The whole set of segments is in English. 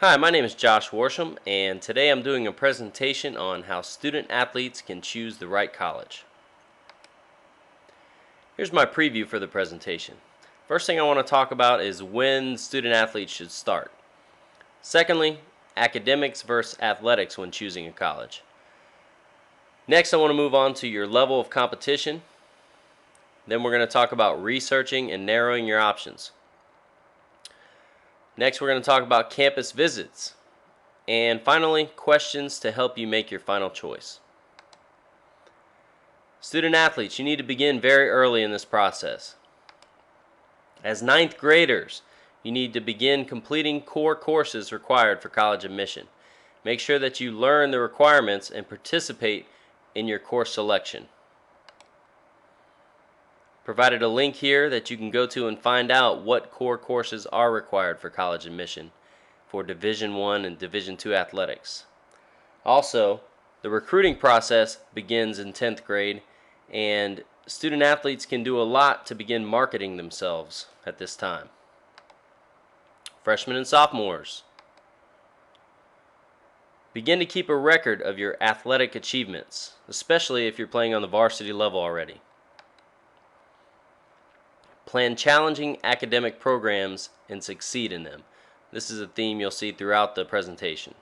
Hi, my name is Josh Worsham, and today I'm doing a presentation on how student athletes can choose the right college. Here's my preview for the presentation. First thing I want to talk about is when student athletes should start. Secondly, academics versus athletics when choosing a college. Next, I want to move on to your level of competition. Then we're going to talk about researching and narrowing your options. Next, we're going to talk about campus visits. And finally, questions to help you make your final choice. Student athletes, you need to begin very early in this process. As ninth graders, you need to begin completing core courses required for college admission. Make sure that you learn the requirements and participate in your course selection. Provided a link here that you can go to and find out what core courses are required for college admission for Division I and Division II athletics. Also, the recruiting process begins in 10th grade, and student athletes can do a lot to begin marketing themselves at this time. Freshmen and sophomores, begin to keep a record of your athletic achievements, especially if you're playing on the varsity level already. Plan challenging academic programs and succeed in them. This is a theme you'll see throughout the presentation.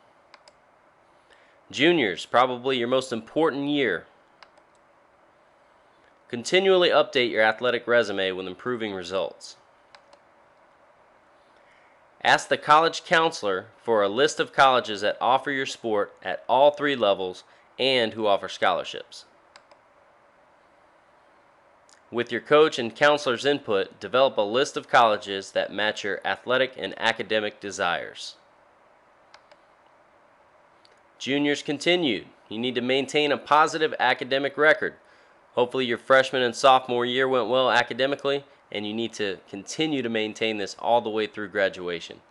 Juniors, probably your most important year. Continually update your athletic resume with improving results. Ask the college counselor for a list of colleges that offer your sport at all 3 levels and who offer scholarships. With your coach and counselor's input, develop a list of colleges that match your athletic and academic desires. Juniors continued. You need to maintain a positive academic record. Hopefully your freshman and sophomore year went well academically, and you need to continue to maintain this all the way through graduation.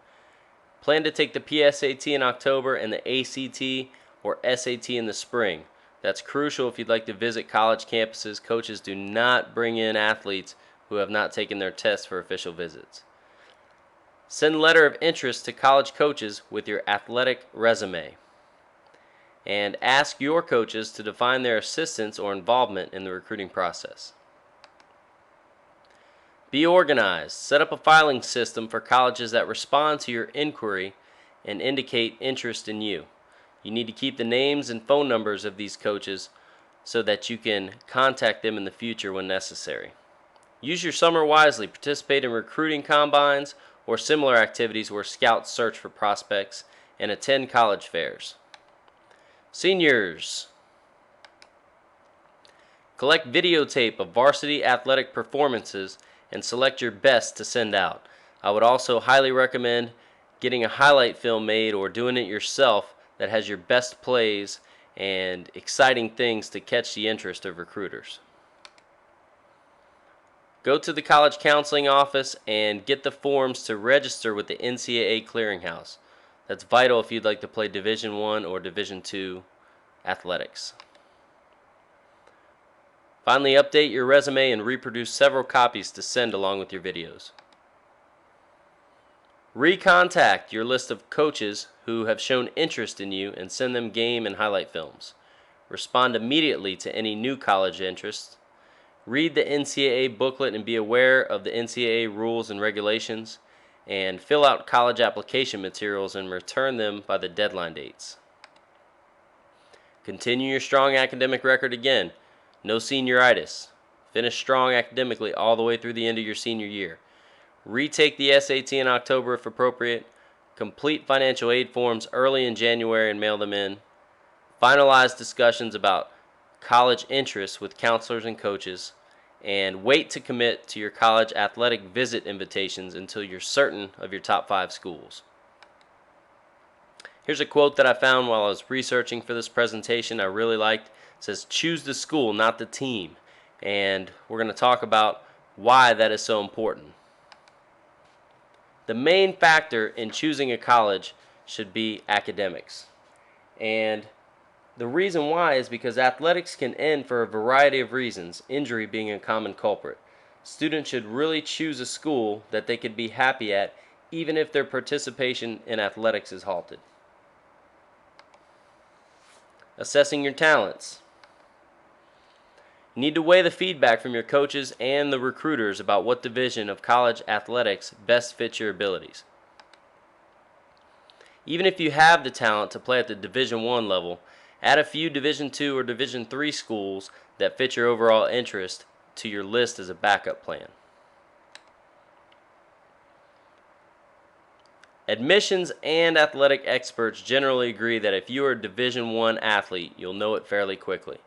Plan to take the PSAT in October and the ACT or SAT in the spring. That's crucial if you'd like to visit college campuses. Coaches do not bring in athletes who have not taken their tests for official visits. Send a letter of interest to college coaches with your athletic resume. And ask your coaches to define their assistance or involvement in the recruiting process. Be organized. Set up a filing system for colleges that respond to your inquiry and indicate interest in you. You need to keep the names and phone numbers of these coaches so that you can contact them in the future when necessary. Use your summer wisely. Participate in recruiting combines or similar activities where scouts search for prospects, and attend college fairs. Seniors, collect videotape of varsity athletic performances and select your best to send out. I would also highly recommend getting a highlight film made or doing it yourself that has your best plays and exciting things to catch the interest of recruiters. Go to the college counseling office and get the forms to register with the NCAA clearinghouse. That's vital if you'd like to play Division I or Division II athletics. Finally, update your resume and reproduce several copies to send along with your videos. Recontact your list of coaches who have shown interest in you and send them game and highlight films. Respond immediately to any new college interests. Read the NCAA booklet and be aware of the NCAA rules and regulations. And fill out college application materials and return them by the deadline dates. Continue your strong academic record again. No senioritis. Finish strong academically all the way through the end of your senior year. Retake the SAT in October if appropriate. Complete financial aid forms early in January and mail them in. Finalize discussions about college interests with counselors and coaches. And wait to commit to your college athletic visit invitations until you're certain of your top 5 schools. Here's a quote that I found while I was researching for this presentation I really liked. It says, "Choose the school, not the team." And we're going to talk about why that is so important. The main factor in choosing a college should be academics. And the reason why is because athletics can end for a variety of reasons, injury being a common culprit. Students should really choose a school that they could be happy at even if their participation in athletics is halted. Assessing your talents. You need to weigh the feedback from your coaches and the recruiters about what division of college athletics best fits your abilities. Even if you have the talent to play at the Division I level, add a few Division II or Division III schools that fit your overall interest to your list as a backup plan. Admissions and athletic experts generally agree that if you are a Division I athlete, you'll know it fairly quickly.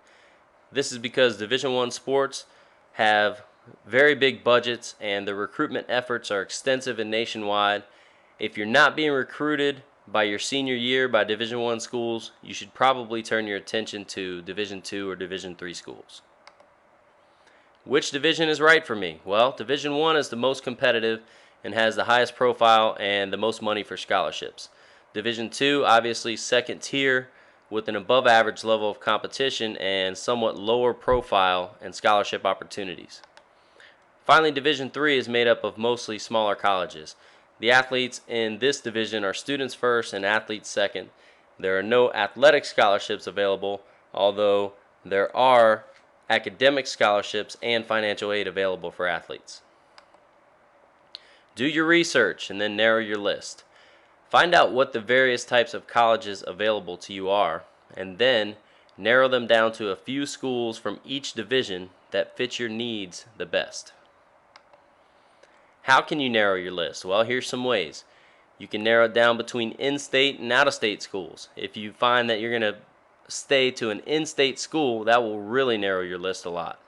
This is because Division I sports have very big budgets and the recruitment efforts are extensive and nationwide. If you're not being recruited by your senior year by Division I schools, you should probably turn your attention to Division II or Division III schools. Which division is right for me? Well, Division I is the most competitive and has the highest profile and the most money for scholarships. Division II, obviously second tier with an above average level of competition and somewhat lower profile and scholarship opportunities. Finally, Division III is made up of mostly smaller colleges. The athletes in this division are students first and athletes second. There are no athletic scholarships available, although there are academic scholarships and financial aid available for athletes. Do your research and then narrow your list. Find out what the various types of colleges available to you are, and then narrow them down to a few schools from each division that fit your needs the best. How can you narrow your list? Well, here's some ways. You can narrow it down between in-state and out-of-state schools. If you find that you're going to stay to an in-state school, that will really narrow your list a lot.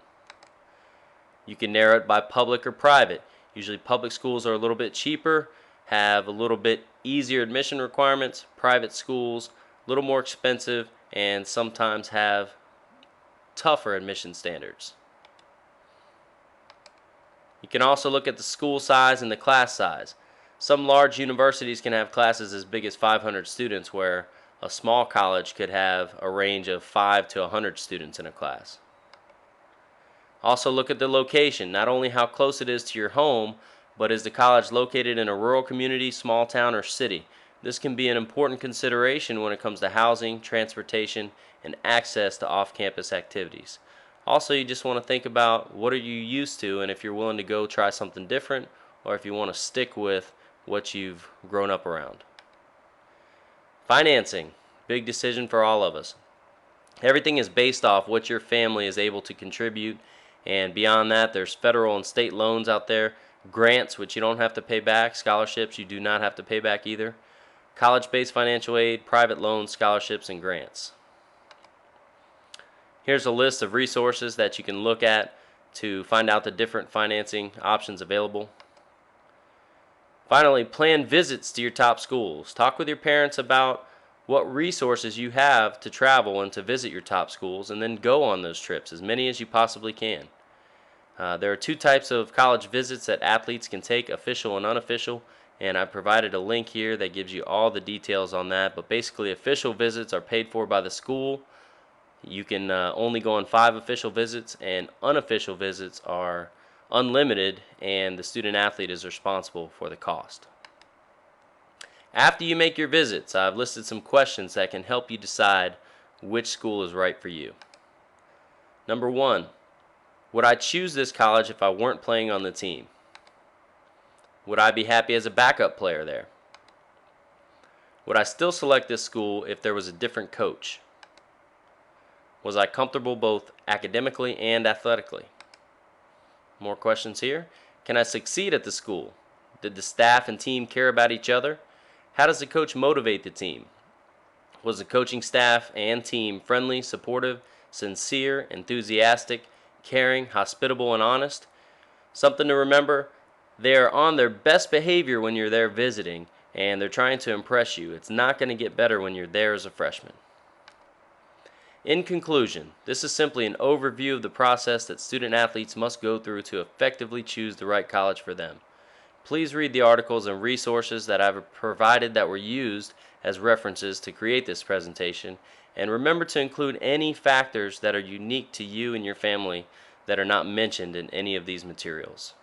You can narrow it by public or private. Usually public schools are a little bit cheaper, have a little bit easier admission requirements. Private schools, a little more expensive, and sometimes have tougher admission standards. You can also look at the school size and the class size. Some large universities can have classes as big as 500 students, where a small college could have a range of 5 to 100 students in a class. Also look at the location, not only how close it is to your home, but is the college located in a rural community, small town, or city? This can be an important consideration when it comes to housing, transportation, and access to off-campus activities. Also, you just want to think about what are you used to and if you're willing to go try something different, or if you want to stick with what you've grown up around. Financing, big decision for all of us. Everything is based off what your family is able to contribute, and beyond that, there's federal and state loans out there, grants, which you don't have to pay back, scholarships you do not have to pay back either, college-based financial aid, private loans, scholarships, and grants. Here's a list of resources that you can look at to find out the different financing options available. Finally, plan visits to your top schools. Talk with your parents about what resources you have to travel and to visit your top schools, and then go on those trips, as many as you possibly can. There are two types of college visits that athletes can take, official and unofficial, and I provided a link here that gives you all the details on that. But basically, official visits are paid for by the school. You can only go on 5 official visits, and unofficial visits are unlimited, and the student athlete is responsible for the cost. After you make your visits, I've listed some questions that can help you decide which school is right for you. Number 1, would I choose this college if I weren't playing on the team? Would I be happy as a backup player there? Would I still select this school if there was a different coach? Was I comfortable both academically and athletically? More questions here. Can I succeed at the school? Did the staff and team care about each other? How does the coach motivate the team? Was the coaching staff and team friendly, supportive, sincere, enthusiastic, caring, hospitable, and honest? Something to remember, they are on their best behavior when you're there visiting, and they're trying to impress you. It's not going to get better when you're there as a freshman. In conclusion, this is simply an overview of the process that student athletes must go through to effectively choose the right college for them. Please read the articles and resources that I've provided that were used as references to create this presentation, and remember to include any factors that are unique to you and your family that are not mentioned in any of these materials.